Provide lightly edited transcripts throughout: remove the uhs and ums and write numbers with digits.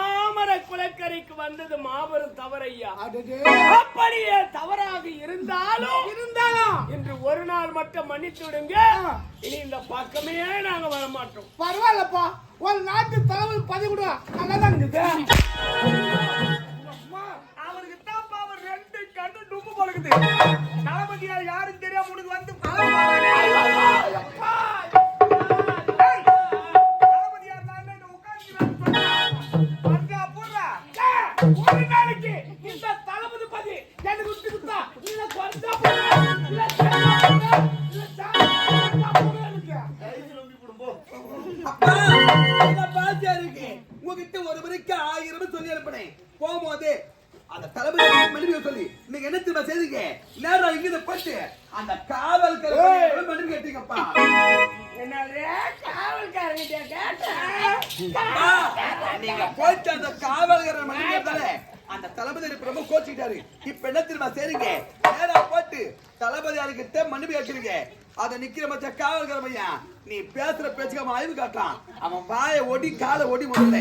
மாமர குளக்கரைக்கு வந்தது மாபெரும் தவறையா. அப்படியே தவறாக இருந்தாலும் இன்று ஒரு நாள் மட்டும் மன்னித்து விடுங்க. இனி இந்த பக்கமே நாங்க வர மாட்டோம். பரவாயில்லப்பா, ஒரு நாட்டு தலைவர் பதவி கூட நல்லாதான் இருக்குது. அவருக்கு தான் பாவம் 2 கண்ணு டும்பு பழகுது. தளபதியார் யாரும் தெரியாம உனக்கு வந்து ஒரு நாளைக்கு இந்த தளபதி பதி எனக்கு விட்டு கொடுத்தா இல்ல கொஞ்சம் உங்ககிட்ட ஒரு முறைக்கு 1000 சொல்லி அனுப்பினேன். போகும்போது அந்த தளபதி மனைவியை சொல்லி நீங்க என்ன திரும்ப செய்தீங்க? நேரம் இங்க பட்டு அந்த காவல்கார மனைவி கேட்டீங்கப்பா. நீங்க போயிட்டு அந்த காவல்கார மனைவி கேட்டாலே அந்த தளபதி ரொம்ப கோச்சிக்கிட்டாரு. இப்ப என்ன திரும்ப செய்றீங்க? நேரம் போட்டு தளபதியார்கிட்ட மனைவி கேட்கிறீங்க. அத நிக்கிற மச்ச காவல்கார பையா நீ பேசுற பேச்சுக்கு அவன் ஆய்வு காட்டான். அவன் வாயை ஒடி காலை ஒடி முதல்ல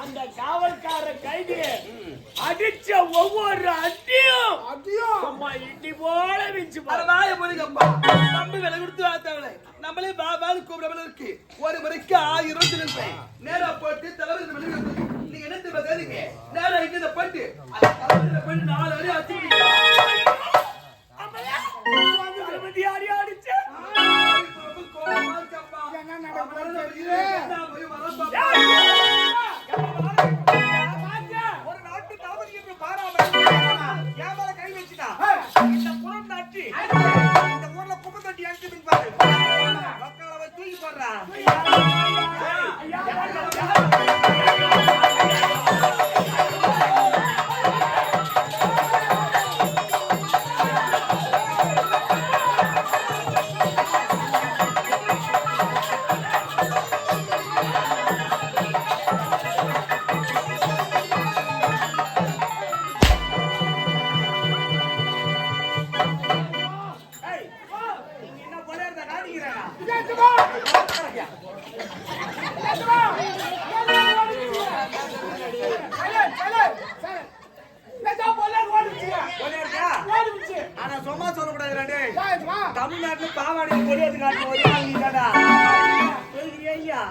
அந்த காவல்கார கைது அடிச்ச ஒவ்வொரு அடியும் அம்மா இடி போல மிச்சு வாய போறீங்கப்பா. நம்பி விலை கொடுத்து வாத்தாவளே நம்மளே பாபாலு கூப்பிடல இருக்கு. ஒரு முறைக்கு 1000 சொல்லிருப்பேன். நேரா போட்டு தளபதி மனைவி நீங்க என்ன திரும்ப செய்றீங்க? நேரா இங்க போட்டு அந்த தளபதி போட்டு 4 அடி அடிச்சீங்க. தளபதி யாரி அடிச்ச என்ன நடக்குது? ஒரு நாட்டு தளபதி என்று பாராம ஏமால கை வச்சுட்டா இந்த புறம் நாட்டி இந்த ஊர்ல குப்பை தொட்டி அடிச்சு பாரு மக்களை தூக்கி போடுறா. ஆனா சும்மா சொல்லக்கூடாது. தமிழ்நாட்டுல பாவாடை கொடியது காட்டு ஐயா